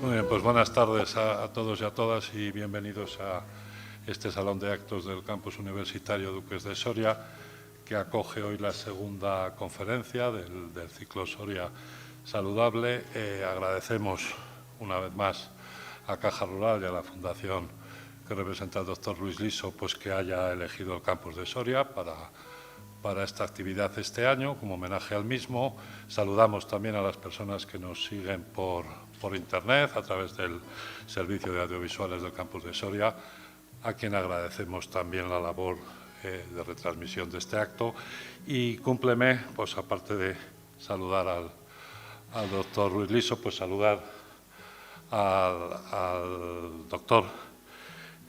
Muy bien, pues buenas tardes a todos y a todas y bienvenidos a este Salón de Actos del Campus Universitario Duques de Soria, que acoge hoy la segunda conferencia del ciclo Soria Saludable. Agradecemos una vez más a Caja Rural y a la Fundación que representa el doctor Luis Liso, pues que haya elegido el campus de Soria para esta actividad este año, como homenaje al mismo. Saludamos también a las personas que nos siguen por Internet, a través del Servicio de Audiovisuales del Campus de Soria, a quien agradecemos también la labor de retransmisión de este acto. Y cúmpleme, pues aparte de saludar al doctor Luis Liso, pues saludar al doctor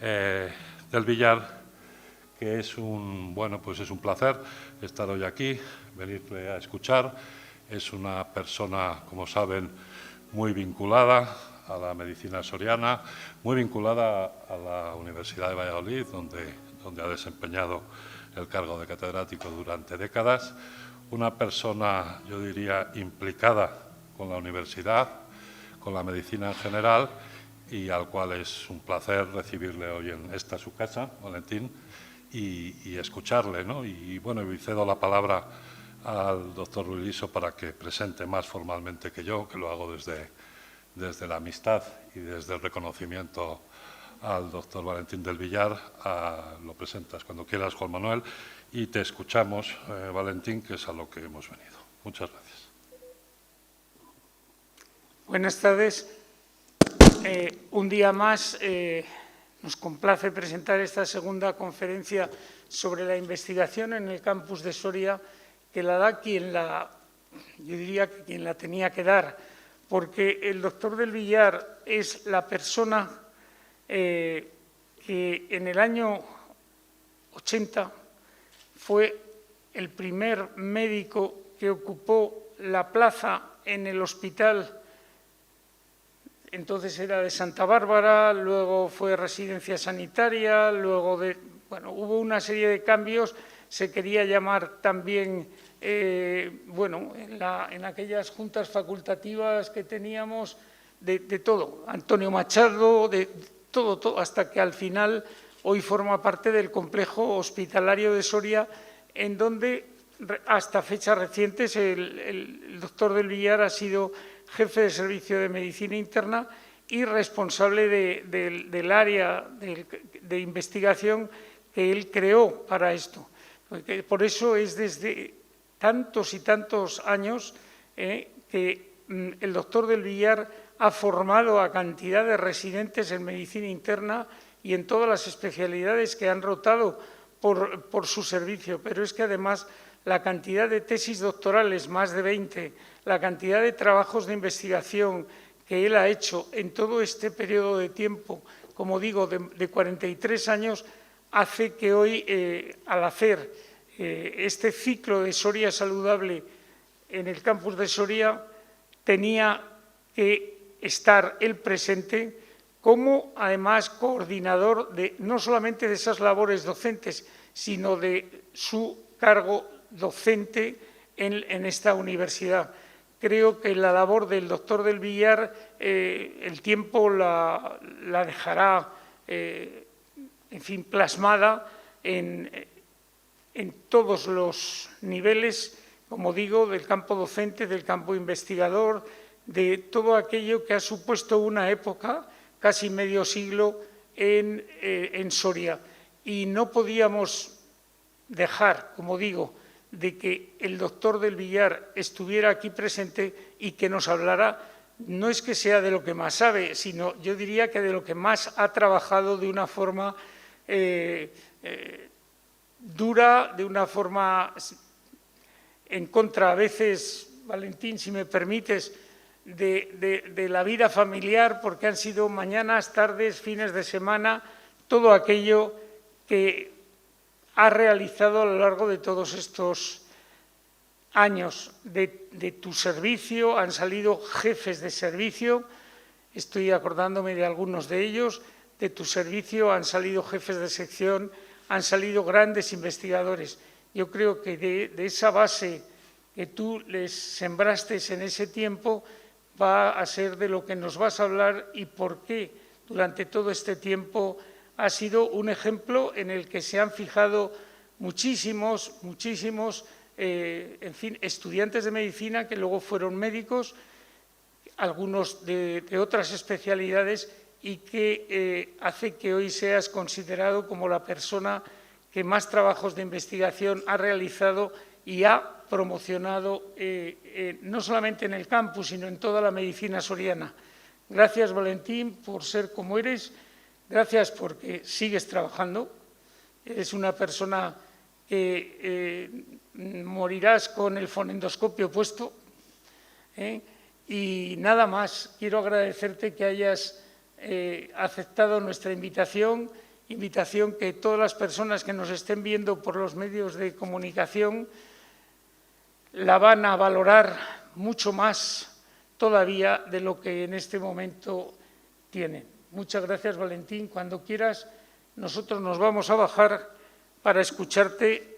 del Villar, que es un placer estar hoy aquí, venirle a escuchar. Es una persona, como saben, muy vinculada a la medicina soriana, muy vinculada a la Universidad de Valladolid, donde ha desempeñado el cargo de catedrático durante décadas. Una persona, yo diría, implicada con la universidad, con la medicina en general, y al cual es un placer recibirle hoy en esta su casa, Valentín, y escucharle, ¿no? Y cedo la palabra al doctor Luis Liso para que presente más formalmente que yo, que lo hago desde la amistad y desde el reconocimiento al doctor Valentín del Villar. Lo presentas cuando quieras, Juan Manuel, y te escuchamos, Valentín, que es a lo que hemos venido. Muchas gracias. Buenas tardes. Un día más nos complace presentar esta segunda conferencia sobre la investigación en el campus de Soria, que la da yo diría que quien la tenía que dar, porque el doctor del Villar es la persona que en el año 80 fue el primer médico que ocupó la plaza en el hospital. Entonces era de Santa Bárbara, luego fue residencia sanitaria, luego hubo una serie de cambios. Se quería llamar también, en aquellas juntas facultativas que teníamos, de todo, Antonio Machado, de todo, hasta que al final hoy forma parte del complejo hospitalario de Soria, en donde hasta fechas recientes el doctor del Villar ha sido jefe de servicio de medicina interna y responsable del área de investigación que él creó para esto. Por eso es desde tantos y tantos años que el doctor del Villar ha formado a cantidad de residentes en medicina interna y en todas las especialidades que han rotado por su servicio. Pero es que además la cantidad de tesis doctorales, más de 20, la cantidad de trabajos de investigación que él ha hecho en todo este periodo de tiempo, como digo, de 43 años, hace que hoy, al hacer este ciclo de Soria Saludable en el campus de Soria, tenía que estar él presente como, además, coordinador no solamente de esas labores docentes, sino de su cargo docente en esta universidad. Creo que la labor del doctor del Villar, el tiempo la dejará, plasmada en todos los niveles, como digo, del campo docente, del campo investigador, de todo aquello que ha supuesto una época, casi medio siglo, en Soria. Y no podíamos dejar, como digo, de que el doctor del Villar estuviera aquí presente y que nos hablara, no es que sea de lo que más sabe, sino yo diría que de lo que más ha trabajado de una forma dura, de una forma en contra a veces, Valentín, si me permites, de la vida familiar, porque han sido mañanas, tardes, fines de semana, todo aquello que ha realizado a lo largo de todos estos años de tu servicio. Han salido jefes de servicio, estoy acordándome de algunos de ellos, de tu servicio han salido jefes de sección, han salido grandes investigadores. Yo creo que de esa base que tú les sembraste en ese tiempo, va a ser de lo que nos vas a hablar y por qué durante todo este tiempo ha sido un ejemplo en el que se han fijado muchísimos, en fin, estudiantes de medicina que luego fueron médicos, algunos de otras especialidades, y que hace que hoy seas considerado como la persona que más trabajos de investigación ha realizado y ha promocionado no solamente en el campus, sino en toda la medicina soriana. Gracias, Valentín, por ser como eres. Gracias porque sigues trabajando. Eres una persona que morirás con el fonendoscopio puesto. Y nada más, quiero agradecerte que hayas aceptado nuestra invitación que todas las personas que nos estén viendo por los medios de comunicación la van a valorar mucho más todavía de lo que en este momento tienen. Muchas gracias, Valentín. Cuando quieras, nosotros nos vamos a bajar para escucharte.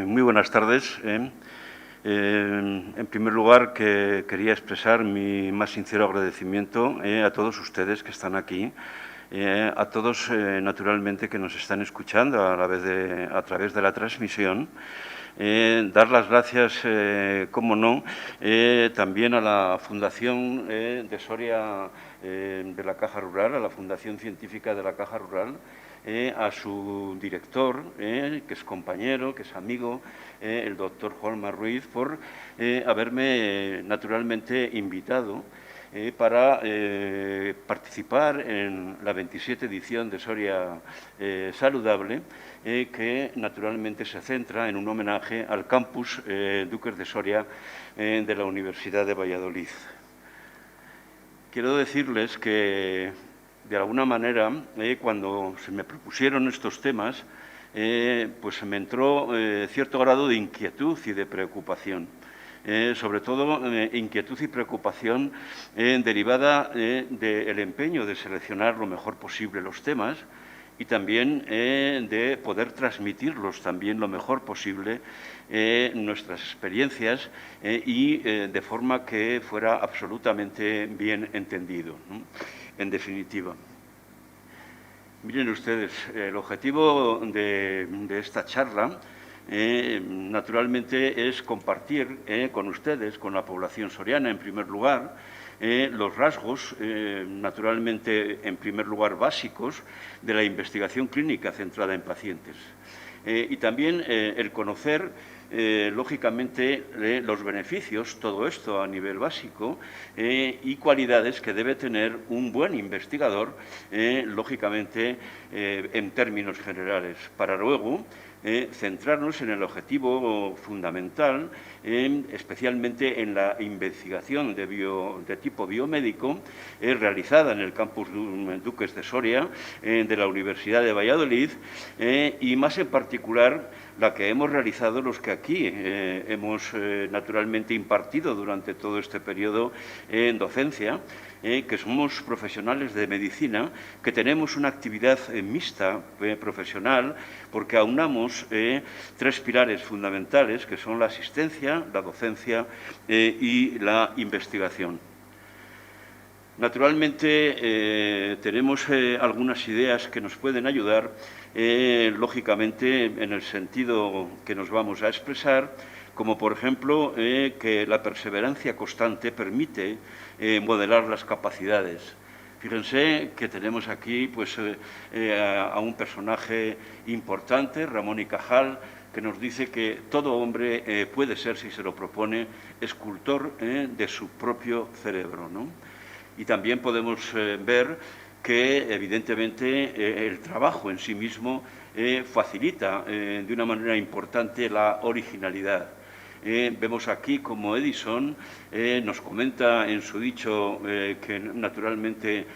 Muy buenas tardes. En primer lugar, quería expresar mi más sincero agradecimiento a todos ustedes que están aquí, a todos, naturalmente, que nos están escuchando a través de la transmisión. Dar las gracias, como no, también a la Fundación de Soria de la Caja Rural, a la Fundación Científica de la Caja Rural, a su director, que es compañero, que es amigo, el doctor Juanma Ruiz, por haberme naturalmente invitado para participar en la 27 edición de Soria Saludable, que naturalmente se centra en un homenaje al campus Duques de Soria de la Universidad de Valladolid. Quiero decirles que, de alguna manera, cuando se me propusieron estos temas, pues me entró cierto grado de inquietud y de preocupación. Sobre todo inquietud y preocupación derivada del empeño de seleccionar lo mejor posible los temas y también de poder transmitirlos también lo mejor posible, nuestras experiencias y de forma que fuera absolutamente bien entendido, ¿no? En definitiva. Miren ustedes, el objetivo de esta charla naturalmente es compartir con ustedes, con la población soriana en primer lugar, los rasgos, naturalmente, en primer lugar, básicos de la investigación clínica centrada en pacientes. Y también el conocer, lógicamente, los beneficios, todo esto a nivel básico, y cualidades que debe tener un buen investigador, lógicamente, en términos generales, para luego centrarnos en el objetivo fundamental, especialmente en la investigación de tipo biomédico realizada en el campus Duques de Soria de la Universidad de Valladolid y más en particular la que hemos realizado los que aquí hemos naturalmente impartido durante todo este periodo en docencia, que somos profesionales de medicina, que tenemos una actividad mixta profesional, porque aunamos tres pilares fundamentales, que son la asistencia, la docencia y la investigación. Naturalmente, tenemos algunas ideas que nos pueden ayudar, lógicamente, en el sentido que nos vamos a expresar, como por ejemplo que la perseverancia constante permite modelar las capacidades. Fíjense que tenemos aquí pues, a un personaje importante, Ramón y Cajal, que nos dice que todo hombre puede ser, si se lo propone, escultor de su propio cerebro, ¿no? Y también podemos ver que, evidentemente, el trabajo en sí mismo facilita de una manera importante la originalidad. Vemos aquí como Edison nos comenta en su dicho que naturalmente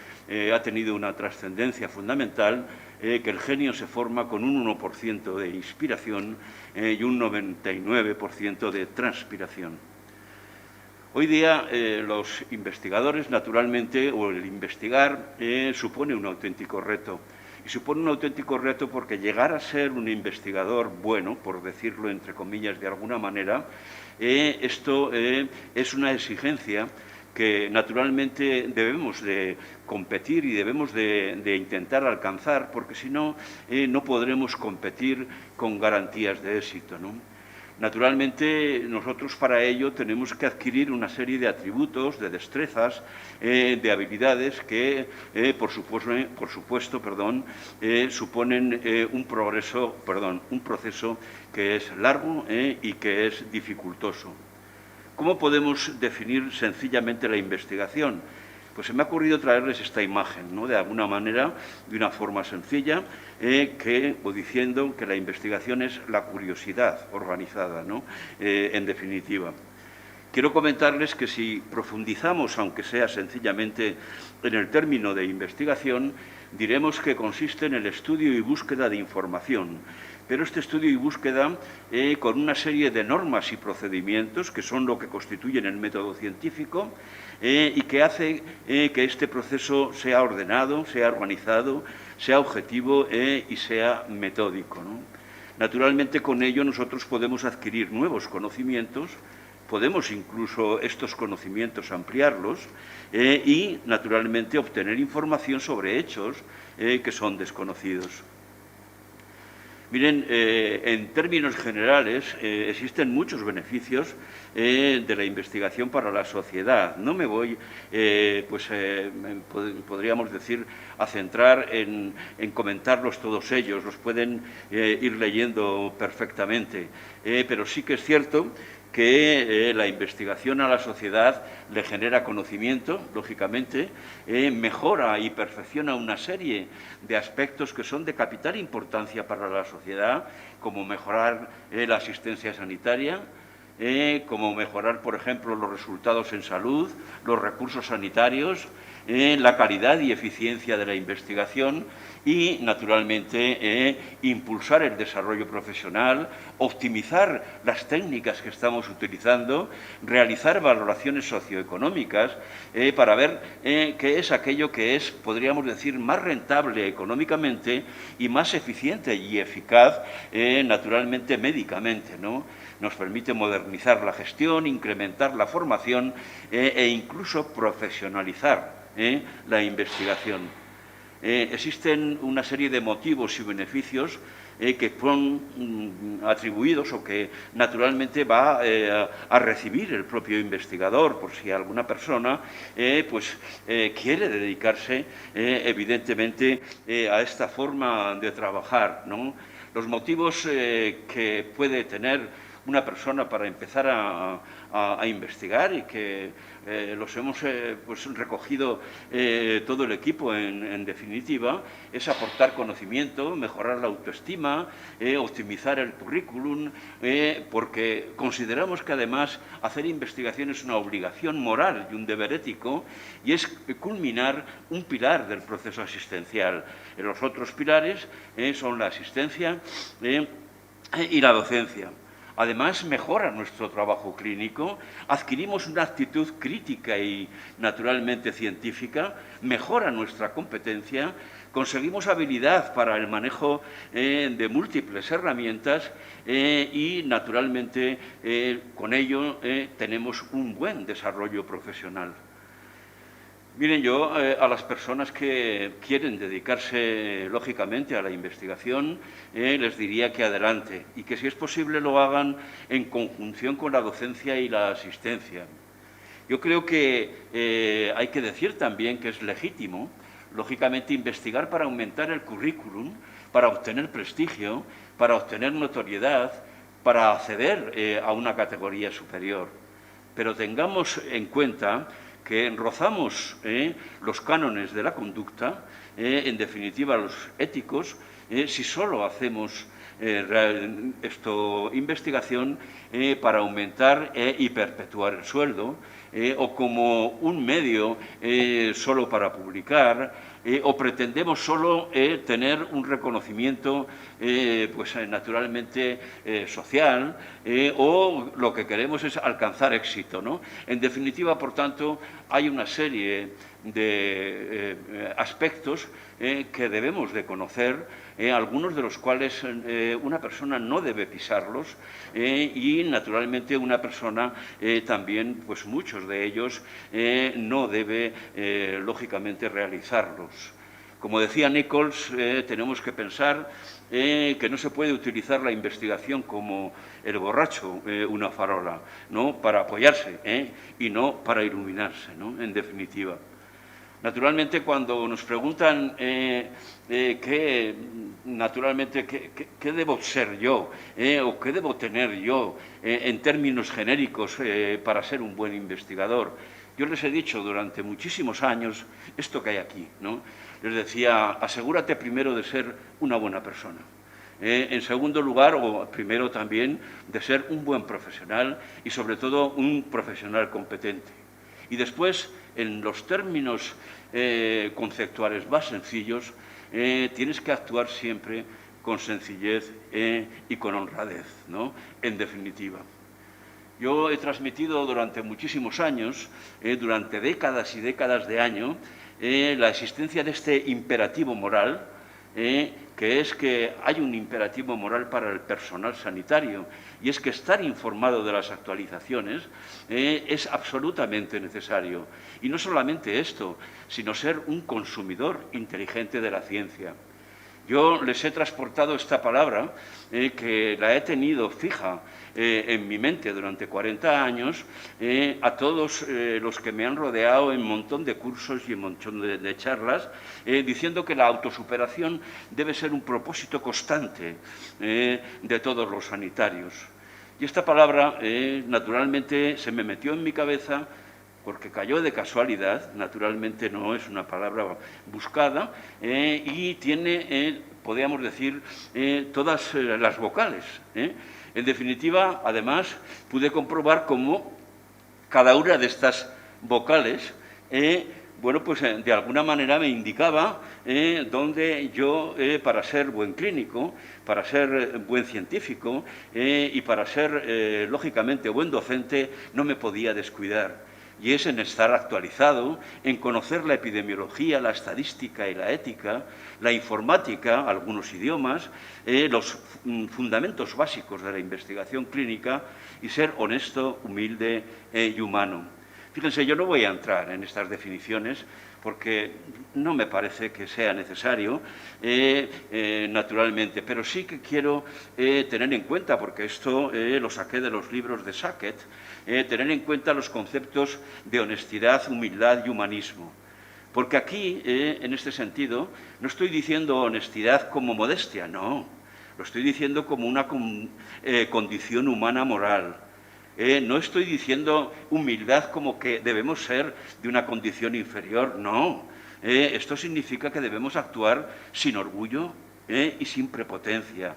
ha tenido una trascendencia fundamental, que el genio se forma con un 1% de inspiración y un 99% de transpiración. Hoy día los investigadores, naturalmente, o el investigar, supone un auténtico reto. Y supone un auténtico reto porque llegar a ser un investigador bueno, por decirlo entre comillas de alguna manera, esto es una exigencia que naturalmente debemos de competir y debemos de intentar alcanzar, porque si no, no podremos competir con garantías de éxito, ¿no? Naturalmente, nosotros para ello tenemos que adquirir una serie de atributos, de destrezas, de habilidades que, por supuesto, suponen un proceso que es largo y que es dificultoso. ¿Cómo podemos definir sencillamente la investigación? Pues se me ha ocurrido traerles esta imagen, ¿no? De alguna manera, de una forma sencilla, diciendo que la investigación es la curiosidad organizada, ¿no? En definitiva. Quiero comentarles que si profundizamos, aunque sea sencillamente en el término de investigación, diremos que consiste en el estudio y búsqueda de información. Pero este estudio y búsqueda, con una serie de normas y procedimientos, que son lo que constituyen el método científico, y que hace que este proceso sea ordenado, sea organizado, sea objetivo y sea metódico, ¿no? Naturalmente, con ello nosotros podemos adquirir nuevos conocimientos, podemos incluso estos conocimientos ampliarlos y, naturalmente, obtener información sobre hechos que son desconocidos. Miren, en términos generales, existen muchos beneficios de la investigación para la sociedad. No me voy, podríamos decir, a centrar en comentarlos todos ellos, los pueden ir leyendo perfectamente, pero sí que es cierto que la investigación a la sociedad le genera conocimiento, lógicamente, mejora y perfecciona una serie de aspectos que son de capital importancia para la sociedad, como mejorar la asistencia sanitaria, como mejorar, por ejemplo, los resultados en salud, los recursos sanitarios, la calidad y eficiencia de la investigación y, naturalmente, impulsar el desarrollo profesional, optimizar las técnicas que estamos utilizando, realizar valoraciones socioeconómicas para ver qué es aquello que es, podríamos decir, más rentable económicamente y más eficiente y eficaz, naturalmente, médicamente, ¿no? Nos permite modernizar la gestión, incrementar la formación e incluso profesionalizar la investigación. Existen una serie de motivos y beneficios que son atribuidos o que naturalmente va a recibir el propio investigador, por si alguna persona quiere dedicarse evidentemente a esta forma de trabajar, ¿no? Los motivos que puede tener una persona para empezar a investigar y que los hemos recogido todo el equipo en definitiva, es aportar conocimiento, mejorar la autoestima, optimizar el currículum, porque consideramos que además hacer investigación es una obligación moral y un deber ético y es culminar un pilar del proceso asistencial. Los otros pilares son la asistencia y la docencia. Además, mejora nuestro trabajo clínico, adquirimos una actitud crítica y naturalmente científica, mejora nuestra competencia, conseguimos habilidad para el manejo de múltiples herramientas y, naturalmente, con ello tenemos un buen desarrollo profesional. Miren, yo a las personas que quieren dedicarse, lógicamente, a la investigación, les diría que adelante y que, si es posible, lo hagan en conjunción con la docencia y la asistencia. Yo creo que hay que decir también que es legítimo, lógicamente, investigar para aumentar el currículum, para obtener prestigio, para obtener notoriedad, para acceder a una categoría superior. Pero tengamos en cuenta que rozamos los cánones de la conducta, en definitiva los éticos, si solo hacemos investigación para aumentar y perpetuar el sueldo, o como un medio solo para publicar, o pretendemos solo tener un reconocimiento pues, naturalmente social, o lo que queremos es alcanzar éxito, ¿no? En definitiva, por tanto, hay una serie de aspectos que debemos de conocer, algunos de los cuales una persona no debe pisarlos y, naturalmente, una persona también, pues muchos de ellos, no debe, lógicamente, realizarlos. Como decía Nichols, tenemos que pensar que no se puede utilizar la investigación como el borracho, una farola, ¿no?, para apoyarse y no para iluminarse, ¿no?, en definitiva. Naturalmente, cuando nos preguntan qué debo ser yo o qué debo tener yo en términos genéricos para ser un buen investigador, yo les he dicho durante muchísimos años esto que hay aquí, ¿no? Les decía, asegúrate primero de ser una buena persona. En segundo lugar, o primero también, de ser un buen profesional y, sobre todo, un profesional competente. Y después, en los términos conceptuales más sencillos, tienes que actuar siempre con sencillez y con honradez, ¿no?, en definitiva. Yo he transmitido durante muchísimos años, durante décadas y décadas de año, la existencia de este imperativo moral, que es que hay un imperativo moral para el personal sanitario, y es que estar informado de las actualizaciones es absolutamente necesario. Y no solamente esto, sino ser un consumidor inteligente de la ciencia. Yo les he transportado esta palabra, que la he tenido fija en mi mente durante 40 años, a todos los que me han rodeado en un montón de cursos y en un montón de charlas, diciendo que la autosuperación debe ser un propósito constante de todos los sanitarios. Y esta palabra, naturalmente, se me metió en mi cabeza porque cayó de casualidad, naturalmente no es una palabra buscada, y tiene, podríamos decir, todas las vocales. En definitiva, además, pude comprobar cómo cada una de estas vocales, bueno, pues de alguna manera me indicaba dónde yo, para ser buen clínico, para ser buen científico y para ser, lógicamente, buen docente, no me podía descuidar. Y es en estar actualizado, en conocer la epidemiología, la estadística y la ética, la informática, algunos idiomas, los fundamentos básicos de la investigación clínica y ser honesto, humilde y humano. Fíjense, yo no voy a entrar en estas definiciones porque no me parece que sea necesario, naturalmente, pero sí que quiero tener en cuenta, porque esto lo saqué de los libros de Sackett, tener en cuenta los conceptos de honestidad, humildad y humanismo. Porque aquí, en este sentido, no estoy diciendo honestidad como modestia, no. Lo estoy diciendo como una condición humana moral. No estoy diciendo humildad como que debemos ser de una condición inferior, no. Esto significa que debemos actuar sin orgullo y sin prepotencia.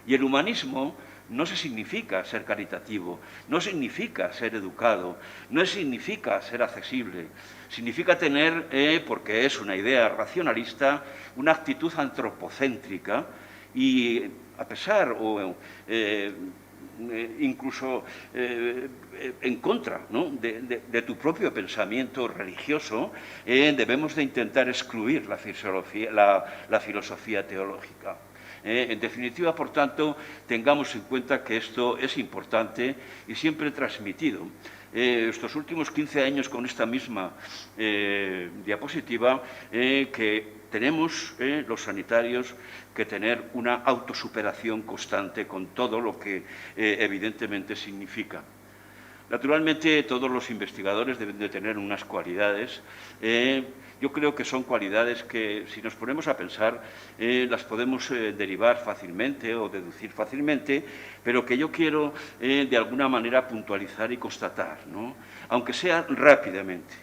Y el humanismo no significa ser caritativo, no significa ser educado, no significa ser accesible. Significa tener, porque es una idea racionalista, una actitud antropocéntrica y, a pesar o incluso en contra, ¿no?, de tu propio pensamiento religioso, debemos de intentar excluir la filosofía teológica. En definitiva, por tanto, tengamos en cuenta que esto es importante y siempre he transmitido. Estos últimos 15 años con esta misma diapositiva, que tenemos los sanitarios que tener una autosuperación constante con todo lo que evidentemente significa. Naturalmente, todos los investigadores deben de tener unas cualidades. Yo creo que son cualidades que, si nos ponemos a pensar, las podemos derivar fácilmente o deducir fácilmente, pero que yo quiero, de alguna manera, puntualizar y constatar, ¿no?, aunque sea rápidamente.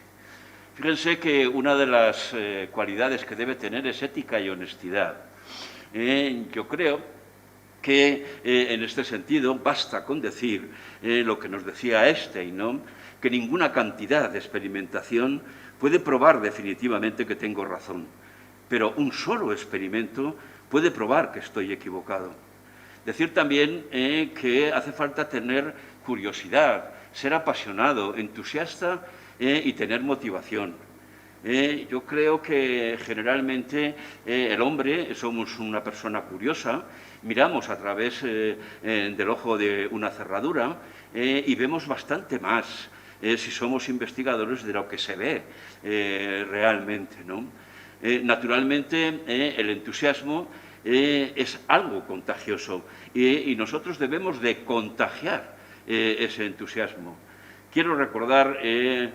Fíjense que una de las cualidades que debe tener es ética y honestidad. Yo creo que en este sentido basta con decir lo que nos decía Einstein, ¿no?, que ninguna cantidad de experimentación puede probar definitivamente que tengo razón, pero un solo experimento puede probar que estoy equivocado. Decir también que hace falta tener curiosidad, ser apasionado, entusiasta y tener motivación. Yo creo que generalmente el hombre somos una persona curiosa, miramos a través del ojo de una cerradura y vemos bastante más si somos investigadores de lo que se ve realmente, ¿no? Naturalmente, el entusiasmo es algo contagioso y nosotros debemos de contagiar ese entusiasmo. Quiero recordar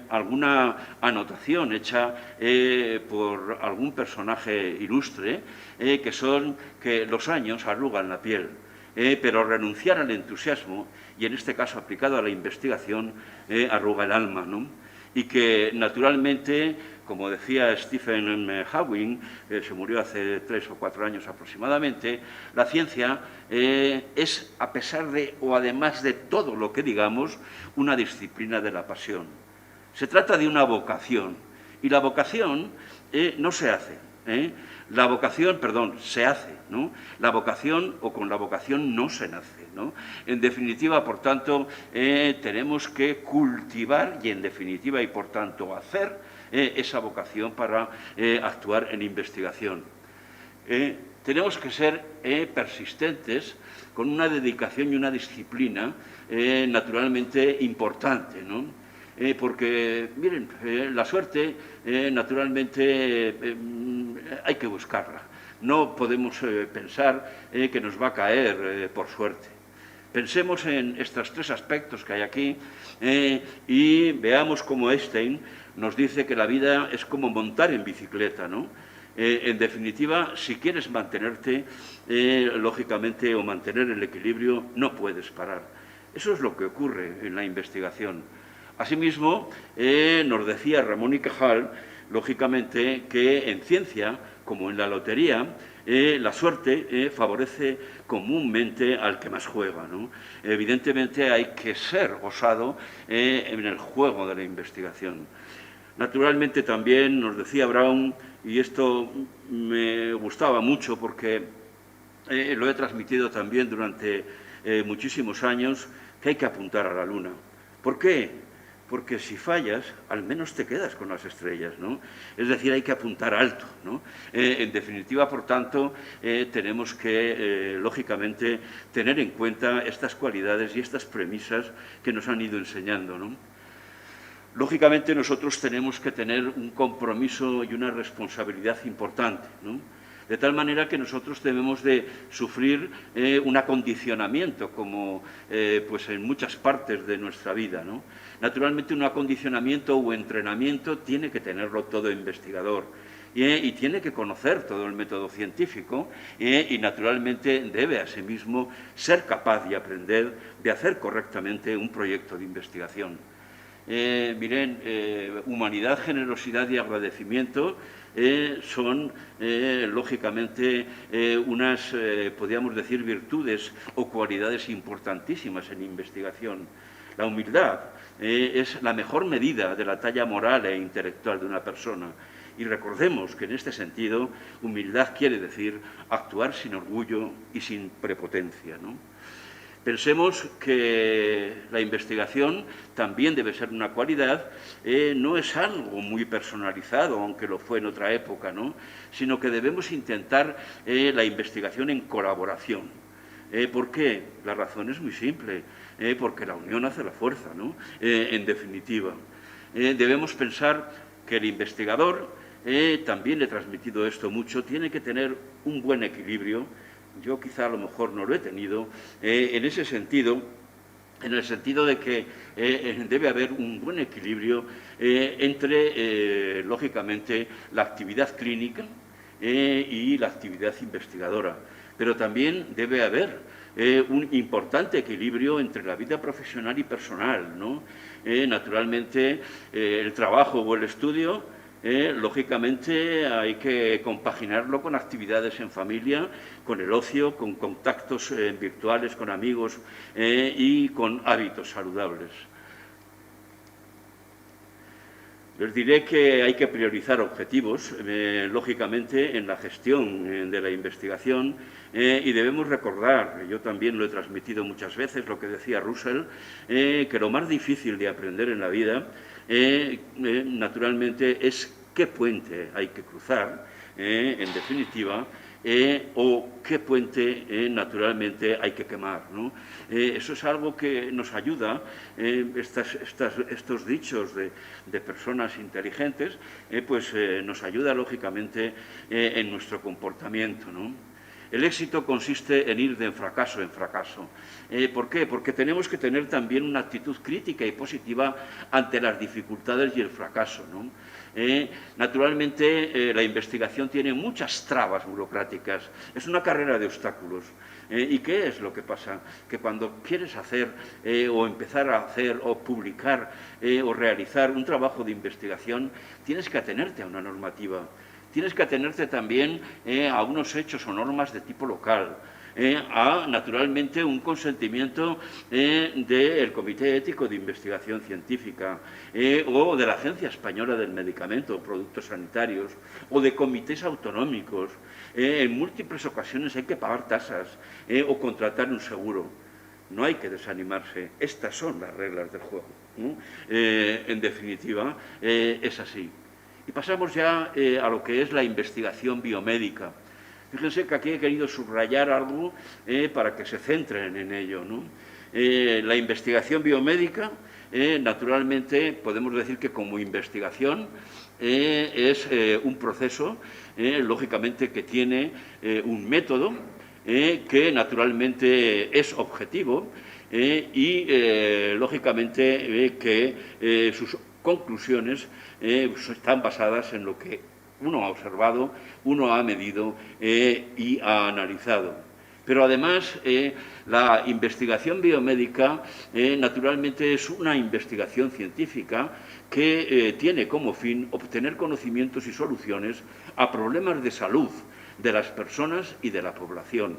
alguna anotación hecha por algún personaje ilustre, que son que los años arrugan la piel, pero renunciar al entusiasmo, y en este caso aplicado a la investigación, arruga el alma, ¿no? Y que naturalmente, como decía Stephen Hawking, se murió hace 3 o 4 años aproximadamente, la ciencia es, a pesar de, o además de todo lo que digamos, una disciplina de la pasión. Se trata de una vocación, y la vocación no se hace. La vocación, perdón, se hace, ¿no? La vocación, o con la vocación, no se nace, ¿no? En definitiva, por tanto, tenemos que cultivar y, en definitiva, y por tanto, hacer esa vocación para actuar en investigación. Tenemos que ser persistentes, con una dedicación y una disciplina naturalmente importante, ¿no? Porque, miren, la suerte, naturalmente, hay que buscarla. No podemos pensar que nos va a caer por suerte. Pensemos en estos 3 aspectos que hay aquí y veamos cómo Einstein nos dice que la vida es como montar en bicicleta, ¿no? En definitiva, si quieres mantenerte, lógicamente, o mantener el equilibrio, no puedes parar. Eso es lo que ocurre en la investigación. Asimismo, nos decía Ramón y Cajal, lógicamente, que en ciencia, como en la lotería, la suerte favorece comúnmente al que más juega, ¿no? Evidentemente hay que ser osado en el juego de la investigación. Naturalmente también nos decía Brown, y esto me gustaba mucho porque lo he transmitido también durante muchísimos años, que hay que apuntar a la luna. ¿Por qué? Porque si fallas, al menos te quedas con las estrellas, ¿no? Es decir, hay que apuntar alto, ¿no? En definitiva, por tanto, tenemos que, lógicamente, tener en cuenta estas cualidades y estas premisas que nos han ido enseñando, ¿no? Lógicamente, nosotros tenemos que tener un compromiso y una responsabilidad importante, ¿no? De tal manera que nosotros debemos de sufrir un acondicionamiento, como pues en muchas partes de nuestra vida, ¿no? Naturalmente, un acondicionamiento o entrenamiento tiene que tenerlo todo investigador y tiene que conocer todo el método científico y, naturalmente, debe asimismo ser capaz de aprender, de hacer correctamente un proyecto de investigación. Miren, humanidad, generosidad y agradecimiento son, lógicamente, unas, podríamos decir, virtudes o cualidades importantísimas en investigación. La humildad es la mejor medida de la talla moral e intelectual de una persona. Y recordemos que en este sentido, humildad quiere decir actuar sin orgullo y sin prepotencia, ¿no? Pensemos que la investigación también debe ser una cualidad, no es algo muy personalizado, aunque lo fue en otra época, ¿no? Sino que debemos intentar la investigación en colaboración. ¿Por qué? La razón es muy simple, porque la unión hace la fuerza, ¿no? En definitiva. Debemos pensar que el investigador, también le he transmitido esto mucho, tiene que tener un buen equilibrio. Yo quizá a lo mejor no lo he tenido, en ese sentido, en el sentido de que debe haber un buen equilibrio entre, lógicamente, la actividad clínica y la actividad investigadora. Pero también debe haber un importante equilibrio entre la vida profesional y personal, ¿no? Naturalmente, el trabajo o el estudio lógicamente hay que compaginarlo con actividades en familia, con el ocio, con contactos virtuales con amigos y con hábitos saludables. Les diré que hay que priorizar objetivos, lógicamente, en la gestión de la investigación y debemos recordar, yo también lo he transmitido muchas veces, lo que decía Russell, que lo más difícil de aprender en la vida, naturalmente, es qué puente hay que cruzar, en definitiva, o qué puente, naturalmente, hay que quemar, ¿no? Eso es algo que nos ayuda, estos dichos de personas inteligentes, pues nos ayuda, lógicamente, en nuestro comportamiento, ¿no? El éxito consiste en ir de fracaso en fracaso. ¿Por qué? Porque tenemos que tener también una actitud crítica y positiva ante las dificultades y el fracaso, ¿no? Naturalmente, la investigación tiene muchas trabas burocráticas. Es una carrera de obstáculos. ¿Y qué es lo que pasa? Que cuando quieres hacer o empezar a hacer o publicar o realizar un trabajo de investigación, tienes que atenerte a una normativa. Tienes que atenerte también a unos hechos o normas de tipo local, a, naturalmente, un consentimiento del Comité Ético de Investigación Científica o de la Agencia Española del Medicamento o Productos Sanitarios o de comités autonómicos. En múltiples ocasiones hay que pagar tasas o contratar un seguro. No hay que desanimarse. Estas son las reglas del juego, ¿no? En definitiva, es así. Y pasamos ya a lo que es la investigación biomédica. Fíjense que aquí he querido subrayar algo para que se centren en ello, ¿no? La investigación biomédica, naturalmente, podemos decir que como investigación es un proceso, lógicamente, que tiene un método que, naturalmente, es objetivo y, lógicamente, que sus conclusiones están basadas en lo que uno ha observado, uno ha medido y ha analizado. Pero además, la investigación biomédica, naturalmente, es una investigación científica que tiene como fin obtener conocimientos y soluciones a problemas de salud de las personas y de la población.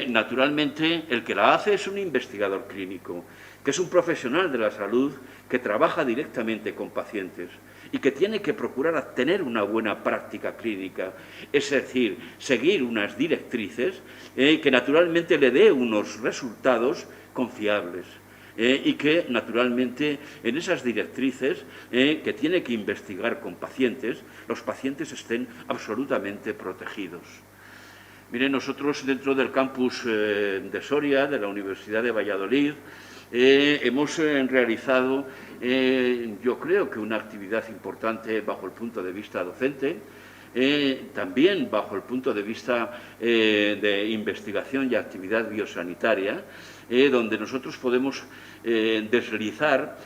Naturalmente, el que la hace es un investigador clínico, que es un profesional de la salud que trabaja directamente con pacientes y que tiene que procurar tener una buena práctica clínica, es decir, seguir unas directrices que naturalmente le dé unos resultados confiables y que naturalmente en esas directrices que tiene que investigar con pacientes, los pacientes estén absolutamente protegidos. Miren, nosotros dentro del campus de Soria, de la Universidad de Valladolid, hemos realizado, yo creo que una actividad importante bajo el punto de vista docente, también bajo el punto de vista de investigación y actividad biosanitaria, donde nosotros podemos deslizar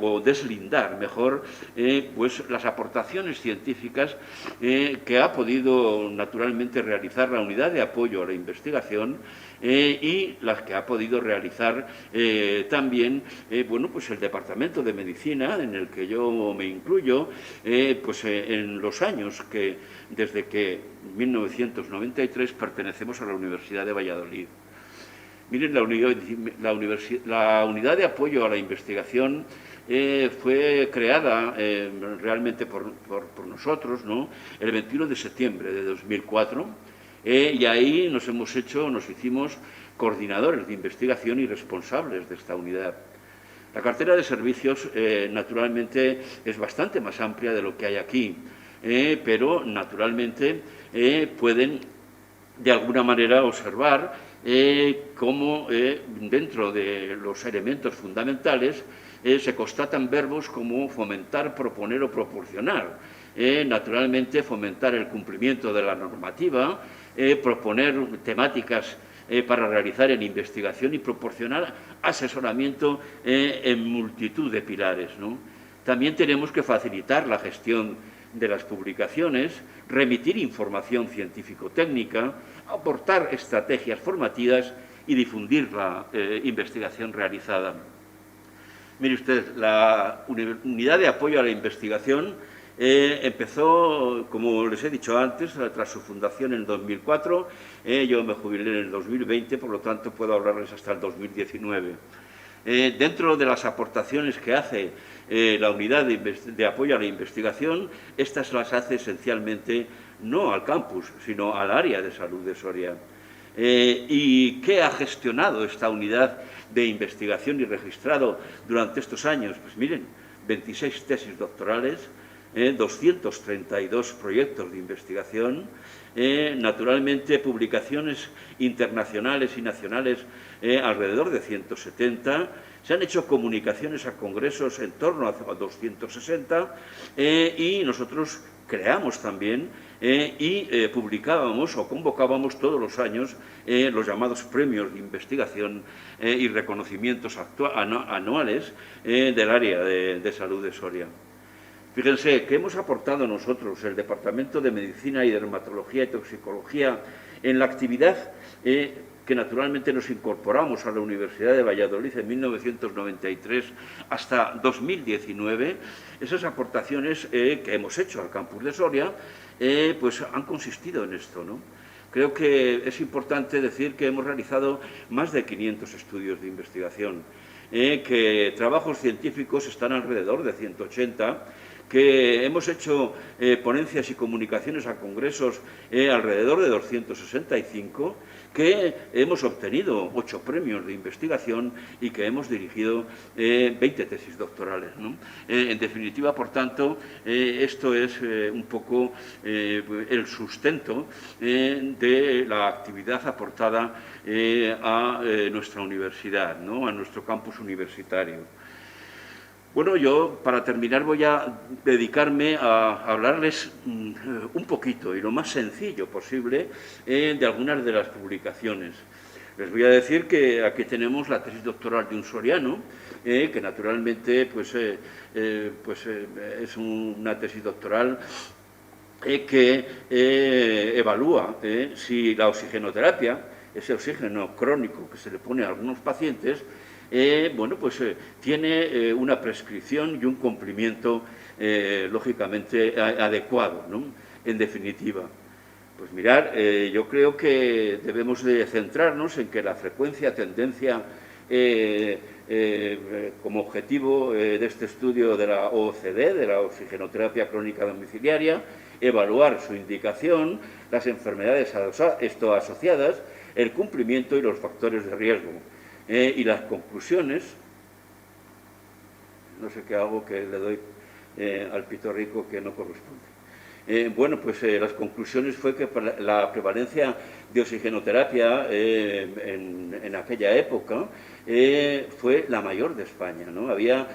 o deslindar mejor pues las aportaciones científicas que ha podido naturalmente realizar la unidad de apoyo a la investigación y las que ha podido realizar también bueno, pues el Departamento de Medicina, en el que yo me incluyo, pues en los años que desde que 1993 pertenecemos a la Universidad de Valladolid. Miren, la unidad de apoyo a la investigación fue creada realmente por nosotros, ¿no?, el 21 de septiembre de 2004, y ahí nos hicimos coordinadores de investigación y responsables de esta unidad. La cartera de servicios, naturalmente, es bastante más amplia de lo que hay aquí, pero, naturalmente, pueden, de alguna manera, observar cómo dentro de los elementos fundamentales se constatan verbos como fomentar, proponer o proporcionar. Naturalmente, fomentar el cumplimiento de la normativa, proponer temáticas para realizar en investigación y proporcionar asesoramiento en multitud de pilares, ¿no? También tenemos que facilitar la gestión de las publicaciones, remitir información científico-técnica, aportar estrategias formativas y difundir la investigación realizada. Mire usted, la unidad de apoyo a la investigación empezó, como les he dicho antes, tras su fundación en 2004, yo me jubilé en el 2020, por lo tanto puedo hablarles hasta el 2019. Dentro de las aportaciones que hace la unidad de apoyo a la investigación, estas las hace esencialmente no al campus, sino al área de salud de Soria. ¿Y qué ha gestionado esta unidad de investigación y registrado durante estos años? Pues miren, 26 tesis doctorales, 232 proyectos de investigación, naturalmente publicaciones internacionales y nacionales alrededor de 170, se han hecho comunicaciones a congresos en torno a 260 y nosotros creamos también y publicábamos o convocábamos todos los años los llamados premios de investigación y reconocimientos anuales del área de salud de Soria. Fíjense que hemos aportado nosotros, el Departamento de Medicina y Dermatología y Toxicología, en la actividad que naturalmente nos incorporamos a la Universidad de Valladolid en 1993 hasta 2019, esas aportaciones que hemos hecho al campus de Soria, pues han consistido en esto, ¿no? Creo que es importante decir que hemos realizado más de 500 estudios de investigación, que trabajos científicos están alrededor de 180, que hemos hecho ponencias y comunicaciones a congresos alrededor de 265, que hemos obtenido 8 premios de investigación y que hemos dirigido 20 tesis doctorales, ¿no? En definitiva, por tanto, esto es un poco el sustento de la actividad aportada a nuestra universidad, ¿no? A nuestro campus universitario. Bueno, yo para terminar voy a dedicarme a hablarles un poquito y lo más sencillo posible de algunas de las publicaciones. Les voy a decir que aquí tenemos la tesis doctoral de un soriano, que naturalmente pues, es una tesis doctoral que evalúa si la oxigenoterapia, ese oxígeno crónico que se le pone a algunos pacientes, bueno, pues tiene una prescripción y un cumplimiento lógicamente adecuado, ¿no? En definitiva. Pues mirar, yo creo que debemos de centrarnos en que la frecuencia, tendencia como objetivo de este estudio de la OCDE, de la oxigenoterapia crónica domiciliaria, evaluar su indicación, las enfermedades asociadas, el cumplimiento y los factores de riesgo. Y las conclusiones, no sé qué hago que le doy al pitorrico que no corresponde. Bueno, pues las conclusiones fue que la prevalencia de oxigenoterapia en aquella época fue la mayor de España, ¿no? Había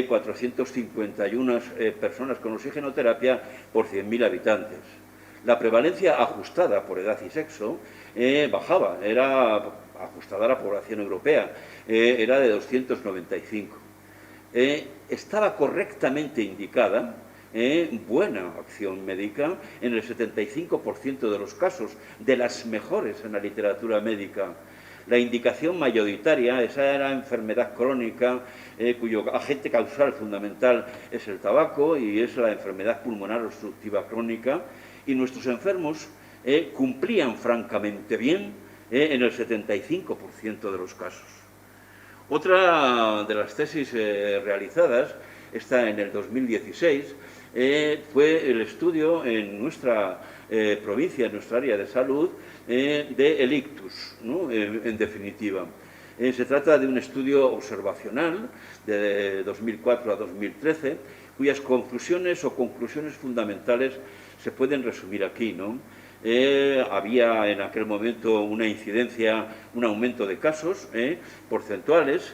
451 personas con oxigenoterapia por 100.000 habitantes. La prevalencia ajustada por edad y sexo bajaba, era ajustada a la población europea, era de 295. Estaba correctamente indicada, buena acción médica, en el 75% de los casos, de las mejores en la literatura médica. La indicación mayoritaria, esa era enfermedad crónica, cuyo agente causal fundamental es el tabaco y es la enfermedad pulmonar obstructiva crónica, y nuestros enfermos cumplían francamente bien en el 75% de los casos. Otra de las tesis realizadas, esta en el 2016, fue el estudio en nuestra provincia, en nuestra área de salud, de el ictus, ¿no? En definitiva. Se trata de un estudio observacional de 2004 a 2013, cuyas conclusiones fundamentales se pueden resumir aquí, ¿no? Había en aquel momento una incidencia, un aumento de casos porcentuales,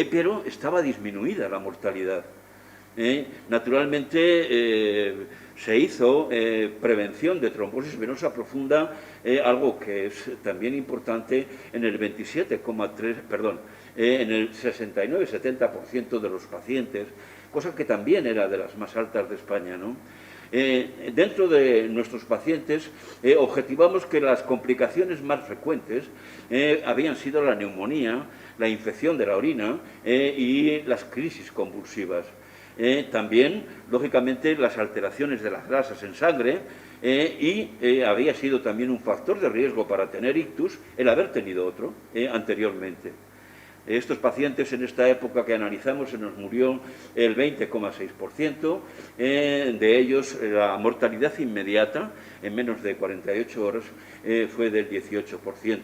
pero estaba disminuida la mortalidad. Naturalmente se hizo prevención de trombosis venosa profunda, algo que es también importante en el 69-70% de los pacientes, cosa que también era de las más altas de España, ¿no? Dentro de nuestros pacientes objetivamos que las complicaciones más frecuentes habían sido la neumonía, la infección de la orina y las crisis convulsivas. también, lógicamente, las alteraciones de las grasas en sangre y había sido también un factor de riesgo para tener ictus el haber tenido otro anteriormente. Estos pacientes en esta época que analizamos se nos murió el 20,6%, de ellos la mortalidad inmediata en menos de 48 horas fue del 18%.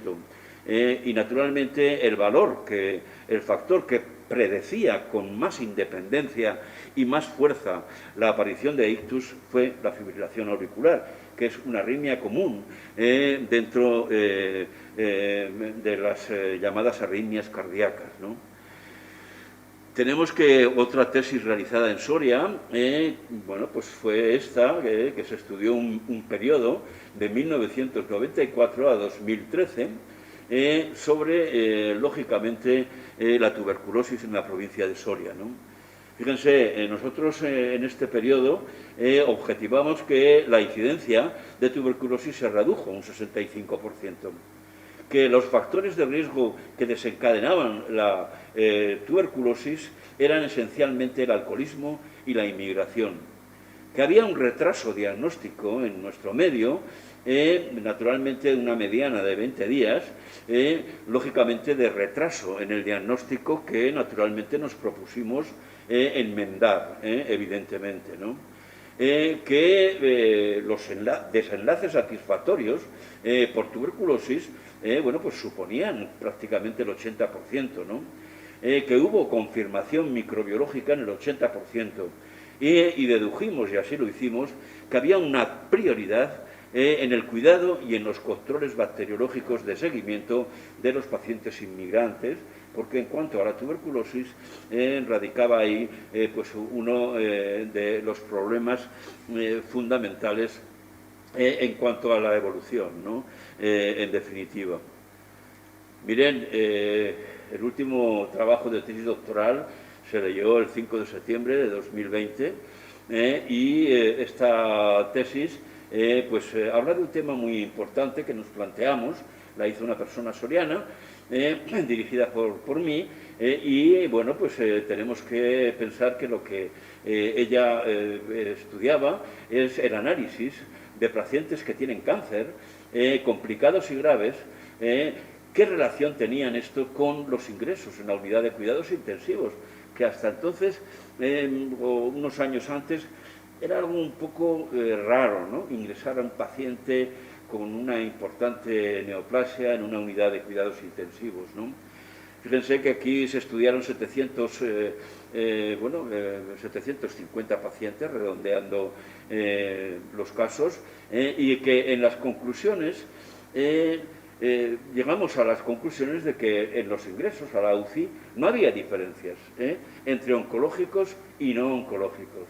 Y naturalmente el factor que predecía con más independencia y más fuerza la aparición de ictus fue la fibrilación auricular, que es una arritmia común dentro de las llamadas arritmias cardíacas, ¿no? Tenemos que otra tesis realizada en Soria, bueno, pues fue esta, que se estudió un periodo de 1994 a 2013, sobre, lógicamente, la tuberculosis en la provincia de Soria, ¿no? Fíjense, nosotros en este periodo objetivamos que la incidencia de tuberculosis se redujo un 65%, que los factores de riesgo que desencadenaban la tuberculosis eran esencialmente el alcoholismo y la inmigración, que había un retraso diagnóstico en nuestro medio, naturalmente una mediana de 20 días, lógicamente de retraso en el diagnóstico que naturalmente nos propusimos enmendar, evidentemente, ¿no? Que los desenlaces satisfactorios por tuberculosis, bueno, pues suponían prácticamente el 80%, ¿no? Que hubo confirmación microbiológica en el 80%, y dedujimos, y así lo hicimos, que había una prioridad en el cuidado y en los controles bacteriológicos de seguimiento de los pacientes inmigrantes, porque en cuanto a la tuberculosis radicaba ahí pues uno de los problemas fundamentales en cuanto a la evolución, ¿no? En definitiva. Miren, el último trabajo de tesis doctoral se leyó el 5 de septiembre de 2020 y esta tesis pues habla de un tema muy importante que nos planteamos, la hizo una persona soriana, dirigida por mí, y bueno, pues tenemos que pensar que lo que ella estudiaba es el análisis de pacientes que tienen cáncer, complicados y graves, qué relación tenían esto con los ingresos en la unidad de cuidados intensivos, que hasta entonces, o unos años antes, era algo un poco raro, ¿no? Ingresar a un paciente con una importante neoplasia en una unidad de cuidados intensivos, ¿no? Fíjense que aquí se estudiaron 750 pacientes, redondeando los casos, y que en las conclusiones llegamos a las conclusiones de que en los ingresos a la UCI no había diferencias entre oncológicos y no oncológicos,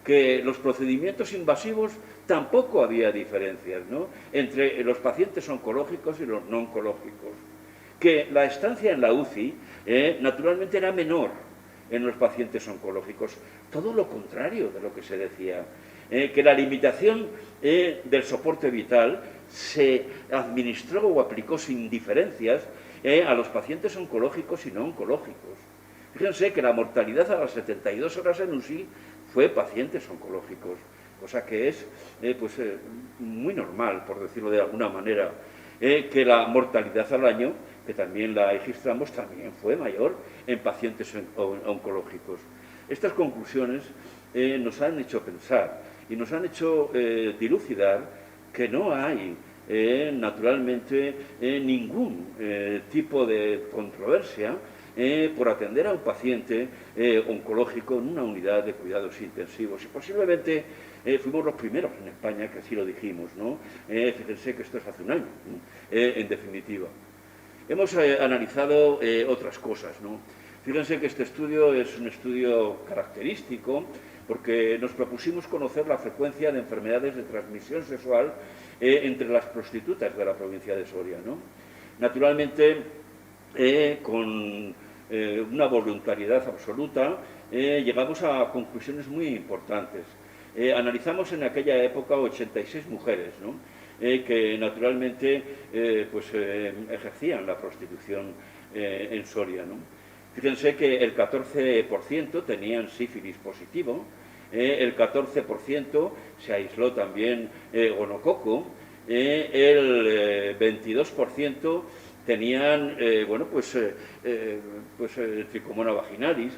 que los procedimientos invasivos tampoco había diferencias, ¿no?, entre los pacientes oncológicos y los no oncológicos, que la estancia en la UCI naturalmente era menor en los pacientes oncológicos, todo lo contrario de lo que se decía, que la limitación del soporte vital se administró o aplicó sin diferencias a los pacientes oncológicos y no oncológicos. Fíjense que la mortalidad a las 72 horas en UCI fue pacientes oncológicos, cosa que es muy normal, por decirlo de alguna manera, que la mortalidad al año, que también la registramos, también fue mayor en pacientes oncológicos. Estas conclusiones nos han hecho pensar y nos han hecho dilucidar que no hay naturalmente ningún tipo de controversia por atender a un paciente oncológico en una unidad de cuidados intensivos. Y posiblemente fuimos los primeros en España que así lo dijimos, ¿no? Fíjense que esto es hace un año, en definitiva. Hemos analizado otras cosas, ¿no? Fíjense que este estudio es un estudio característico porque nos propusimos conocer la frecuencia de enfermedades de transmisión sexual entre las prostitutas de la provincia de Soria, ¿no? Naturalmente, con una voluntariedad absoluta, llegamos a conclusiones muy importantes. Analizamos en aquella época 86 mujeres, ¿no?, que naturalmente ejercían la prostitución en Soria, ¿no? Fíjense que el 14% tenían sífilis positivo, el 14% se aisló también gonococo, el 22% tenían, tricomona vaginalis,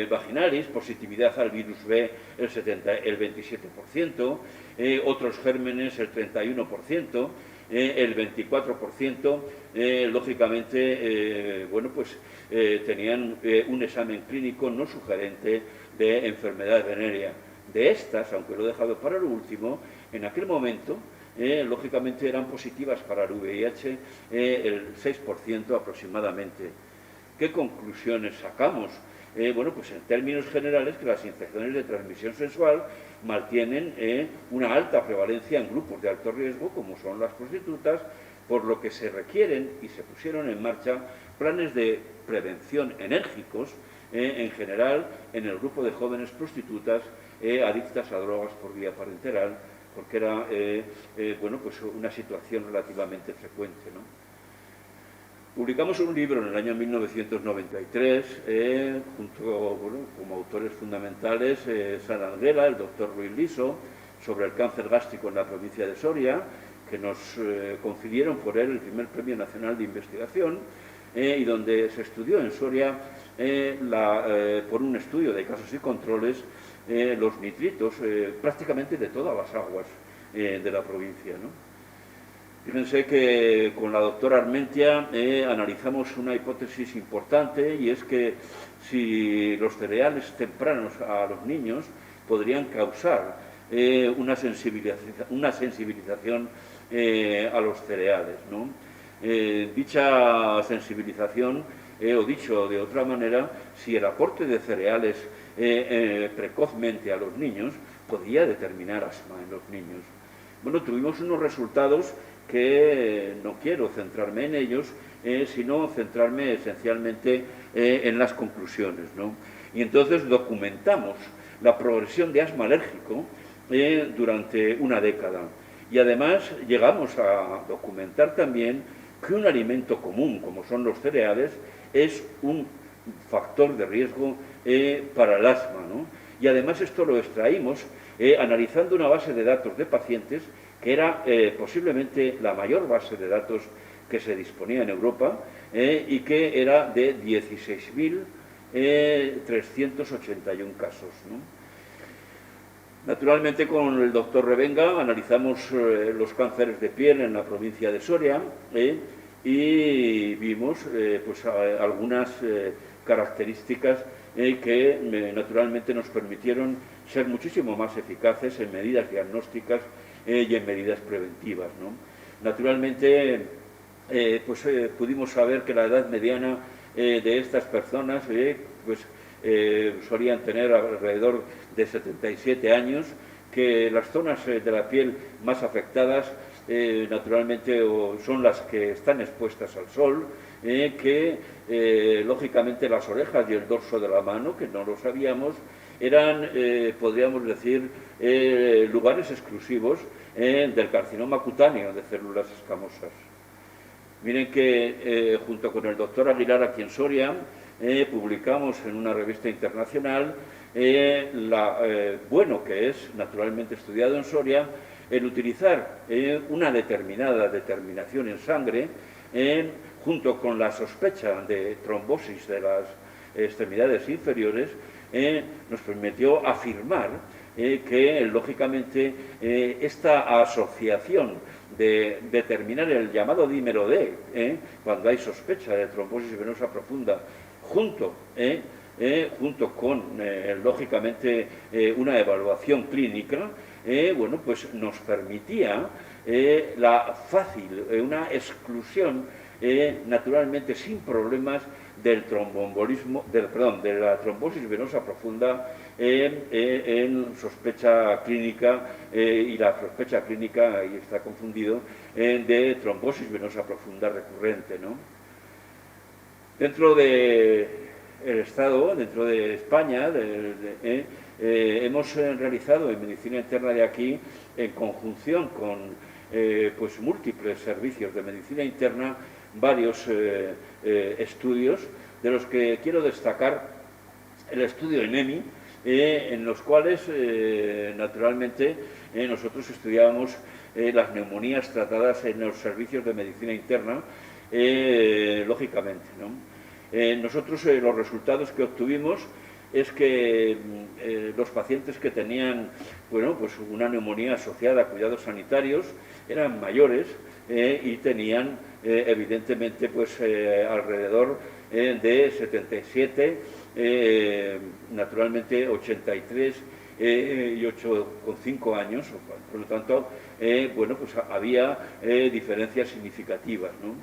vaginalis, positividad al virus B el 27%, otros gérmenes el 31%, el 24%, lógicamente, tenían un examen clínico no sugerente de enfermedad venérea. De estas, aunque lo he dejado para lo último, en aquel momento, lógicamente eran positivas para el VIH el 6% aproximadamente. ¿Qué conclusiones sacamos? En términos generales, que las infecciones de transmisión sexual mantienen una alta prevalencia en grupos de alto riesgo, como son las prostitutas, por lo que se requieren y se pusieron en marcha planes de prevención enérgicos, en general, en el grupo de jóvenes prostitutas adictas a drogas por vía parenteral, porque era una situación relativamente frecuente, ¿no? Publicamos un libro en el año 1993, como autores fundamentales, Sara Anguela, el doctor Ruiz Liso, sobre el cáncer gástrico en la provincia de Soria, que nos confirieron por él el primer Premio Nacional de Investigación, y donde se estudió en Soria, por un estudio de casos y controles, los nitritos prácticamente de todas las aguas de la provincia, ¿no? Fíjense que con la doctora Armentia analizamos una hipótesis importante, y es que si los cereales tempranos a los niños podrían causar una sensibilización a los cereales, ¿no? Dicha sensibilización, o dicho de otra manera, si el aporte de cereales precozmente a los niños podía determinar asma en los niños. Bueno, tuvimos unos resultados que no quiero centrarme en ellos, sino centrarme esencialmente en las conclusiones, ¿no? Y entonces documentamos la progresión de asma alérgico durante una década. Y además llegamos a documentar también que un alimento común, como son los cereales, es un factor de riesgo para el asma, ¿no? Y además esto lo extraímos analizando una base de datos de pacientes que era posiblemente la mayor base de datos que se disponía en Europa, y que era de 16.381 casos, ¿no? Naturalmente, con el doctor Revenga analizamos los cánceres de piel en la provincia de Soria, y vimos algunas características que naturalmente nos permitieron ser muchísimo más eficaces en medidas diagnósticas y en medidas preventivas, ¿no? Naturalmente, pudimos saber que la edad mediana de estas personas solían tener alrededor de 77 años, que las zonas de la piel más afectadas naturalmente son las que están expuestas al sol, que lógicamente las orejas y el dorso de la mano, que no lo sabíamos, eran, podríamos decir, lugares exclusivos del carcinoma cutáneo de células escamosas. Miren que junto con el doctor Aguilar aquí en Soria publicamos en una revista internacional bueno que es naturalmente estudiado en Soria el utilizar una determinada determinación en sangre junto con la sospecha de trombosis de las extremidades inferiores, nos permitió afirmar que lógicamente esta asociación de determinar el llamado dímero D, cuando hay sospecha de trombosis venosa profunda, junto con, lógicamente, una evaluación clínica, nos permitía una exclusión, naturalmente sin problemas, del trombombolismo, de la trombosis venosa profunda en sospecha clínica, y la sospecha clínica, ahí está confundido, de trombosis venosa profunda recurrente, ¿no? Dentro del Estado, dentro de España, hemos realizado en medicina interna de aquí, en conjunción con múltiples servicios de medicina interna, varios estudios, de los que quiero destacar el estudio ENEMI, en los cuales, naturalmente, nosotros estudiábamos las neumonías tratadas en los servicios de medicina interna, lógicamente, ¿no? Nosotros los resultados que obtuvimos es que los pacientes que tenían, bueno, pues una neumonía asociada a cuidados sanitarios eran mayores y tenían evidentemente pues alrededor de 77, naturalmente 83 y 8,5 años, por lo tanto, bueno, pues había diferencias significativas, ¿no?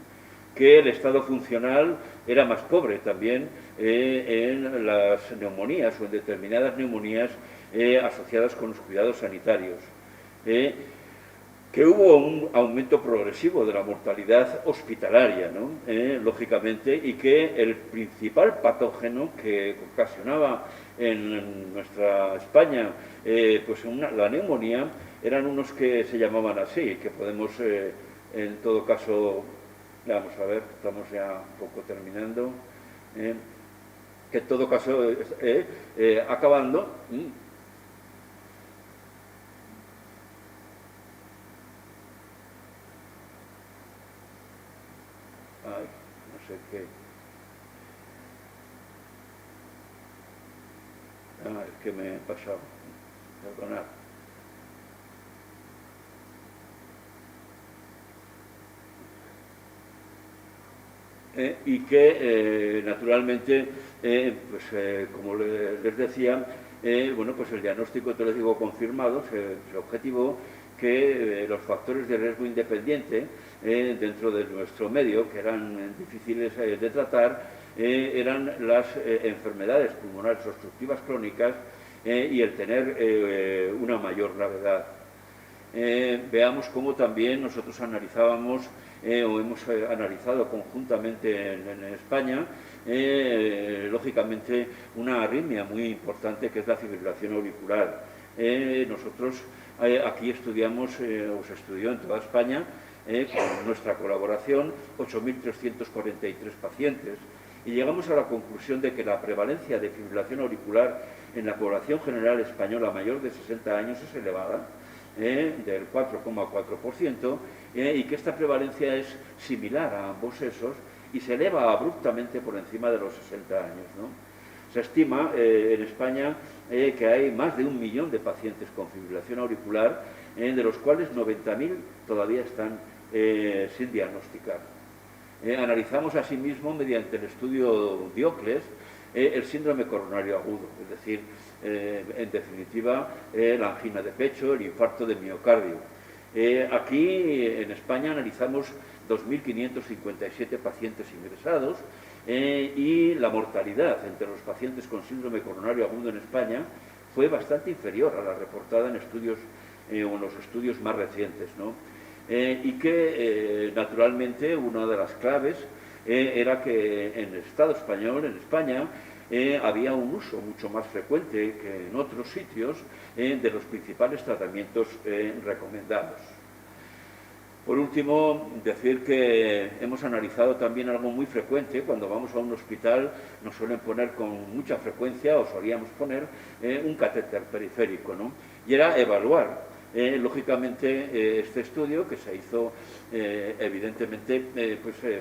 Que el estado funcional era más pobre también en las neumonías o en determinadas neumonías asociadas con los cuidados sanitarios. Que hubo un aumento progresivo de la mortalidad hospitalaria, ¿no? Lógicamente, y que el principal patógeno que ocasionaba en nuestra España pues la neumonía eran unos que se llamaban así, que podemos en todo caso, vamos a ver, estamos ya un poco terminando, que en todo caso acabando. Ay, no sé qué. Es que me he pasado. Perdonad. Y que, naturalmente, pues, como les decía, bueno, pues el diagnóstico teológico confirmado se objetivó que los factores de riesgo independiente dentro de nuestro medio, que eran difíciles de tratar, eran las enfermedades pulmonares obstructivas crónicas y el tener una mayor gravedad. Veamos cómo también nosotros analizábamos o hemos analizado conjuntamente en España, lógicamente, una arritmia muy importante que es la fibrilación auricular. Nosotros aquí estudiamos, o se estudió en toda España, con nuestra colaboración, 8.343 pacientes, y llegamos a la conclusión de que la prevalencia de fibrilación auricular en la población general española mayor de 60 años es elevada, del 4,4%, y que esta prevalencia es similar a ambos sexos y se eleva abruptamente por encima de los 60 años, ¿no? Se estima en España que hay más de 1 millón de pacientes con fibrilación auricular, de los cuales 90.000 todavía están sin diagnosticar. Analizamos asimismo, mediante el estudio Diocles, el síndrome coronario agudo, es decir, en definitiva, la angina de pecho, el infarto de miocardio. Aquí en España analizamos 2.557 pacientes ingresados y la mortalidad entre los pacientes con síndrome coronario agudo en España fue bastante inferior a la reportada en estudios o en los estudios más recientes, ¿no? Y que naturalmente una de las claves era que en el Estado español, en España, había un uso mucho más frecuente que en otros sitios de los principales tratamientos recomendados. Por último, decir que hemos analizado también algo muy frecuente. Cuando vamos a un hospital nos suelen poner con mucha frecuencia, o solíamos poner, un catéter periférico, ¿no? Y era evaluar, lógicamente, este estudio que se hizo, evidentemente,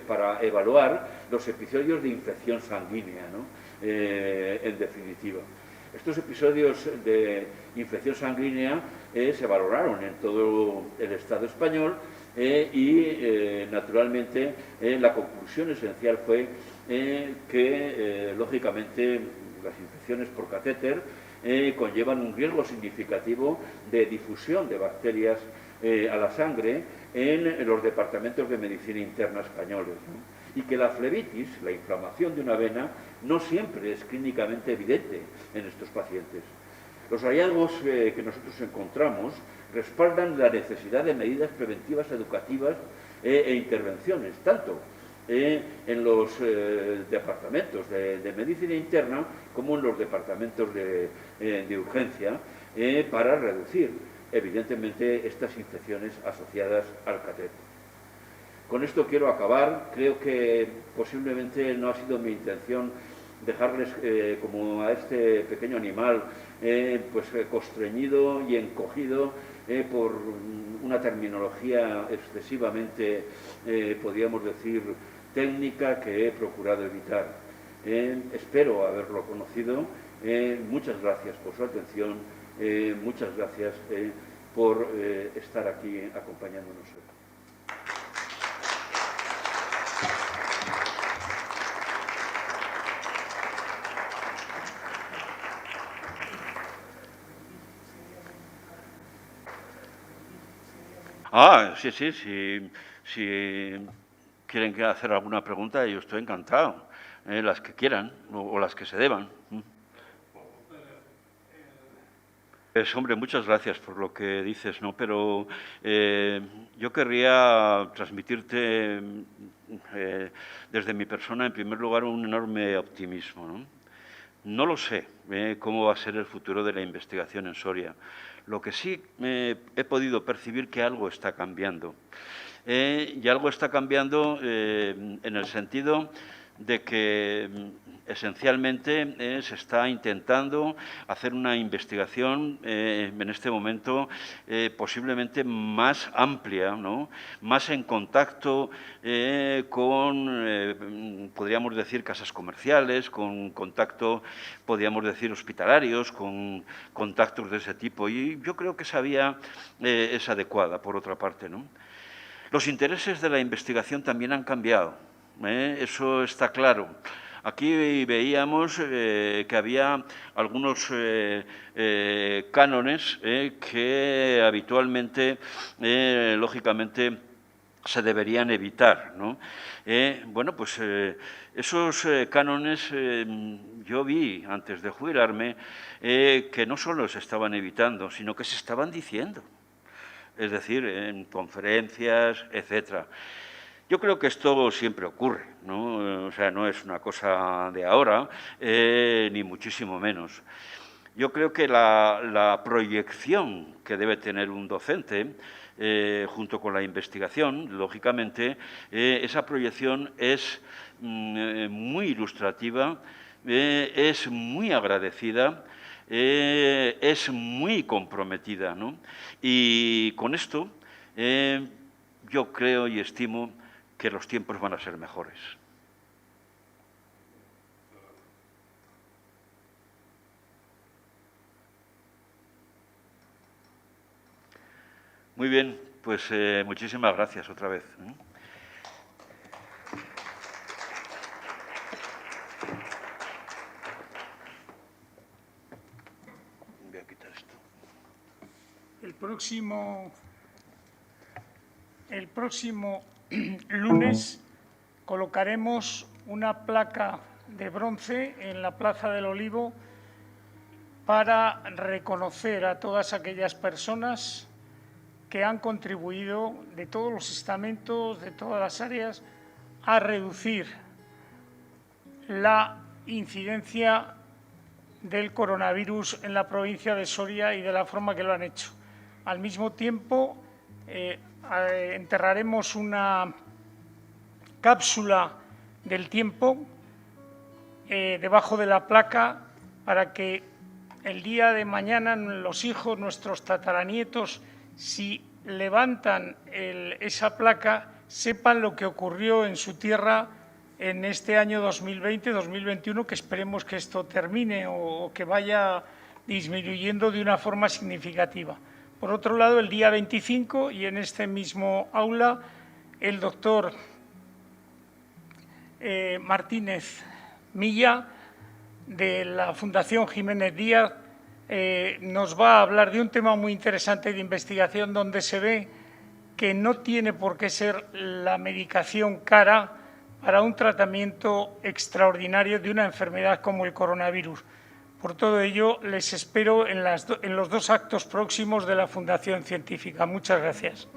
para evaluar los episodios de infección sanguínea, ¿no? En definitiva. Estos episodios de infección sanguínea se valoraron en todo el Estado español y, naturalmente, la conclusión esencial fue que, lógicamente, las infecciones por catéter conllevan un riesgo significativo de difusión de bacterias a la sangre en los departamentos de medicina interna españoles, ¿no? Y que la flebitis, la inflamación de una vena, no siempre es clínicamente evidente en estos pacientes. Los hallazgos que nosotros encontramos respaldan la necesidad de medidas preventivas educativas e intervenciones, tanto en los departamentos de medicina interna como en los departamentos de urgencia, para reducir, evidentemente, estas infecciones asociadas al catéter. Con esto quiero acabar. Creo que posiblemente no ha sido mi intención dejarles como a este pequeño animal constreñido y encogido por una terminología excesivamente, podríamos decir, técnica que he procurado evitar. Espero haberlo conocido. Muchas gracias por su atención. Muchas gracias por estar aquí acompañándonos hoy. Si quieren hacer alguna pregunta, yo estoy encantado. Las que quieran o las que se deban. Hombre, muchas gracias por lo que dices, ¿no? Pero yo querría transmitirte desde mi persona, en primer lugar, un enorme optimismo, ¿no? No lo sé cómo va a ser el futuro de la investigación en Soria. Lo que sí he podido percibir que algo está cambiando. Y algo está cambiando en el sentido de que esencialmente se está intentando hacer una investigación en este momento posiblemente más amplia, ¿no? Más en contacto con, podríamos decir, casas comerciales, con contacto, podríamos decir, hospitalarios, con contactos de ese tipo. Y yo creo que esa vía es adecuada, por otra parte, ¿no? Los intereses de la investigación también han cambiado. Eso está claro. Aquí veíamos que había algunos cánones que habitualmente, lógicamente, se deberían evitar, ¿no? Bueno, pues esos cánones yo vi antes de jubilarme que no solo se estaban evitando, sino que se estaban diciendo. Es decir, en conferencias, etcétera. Yo creo que esto siempre ocurre, ¿no? O sea, no es una cosa de ahora, ni muchísimo menos. Yo creo que la proyección que debe tener un docente, junto con la investigación, lógicamente, esa proyección es muy ilustrativa, es muy agradecida, es muy comprometida, ¿no? Y con esto yo creo y estimo que los tiempos van a ser mejores. Muy bien, pues muchísimas gracias otra vez. Voy a quitar esto. El próximo lunes colocaremos una placa de bronce en la Plaza del Olivo para reconocer a todas aquellas personas que han contribuido de todos los estamentos, de todas las áreas, a reducir la incidencia del coronavirus en la provincia de Soria y de la forma que lo han hecho. Al mismo tiempo, enterraremos una cápsula del tiempo debajo de la placa para que el día de mañana los hijos, nuestros tataranietos, si levantan esa placa, sepan lo que ocurrió en su tierra en este año 2020-2021, que esperemos que esto termine o que vaya disminuyendo de una forma significativa. Por otro lado, el día 25, y en este mismo aula, el doctor Martínez Milla, de la Fundación Jiménez Díaz, nos va a hablar de un tema muy interesante de investigación donde se ve que no tiene por qué ser la medicación cara para un tratamiento extraordinario de una enfermedad como el coronavirus. Por todo ello, les espero en los dos actos próximos de la Fundación Científica. Muchas gracias.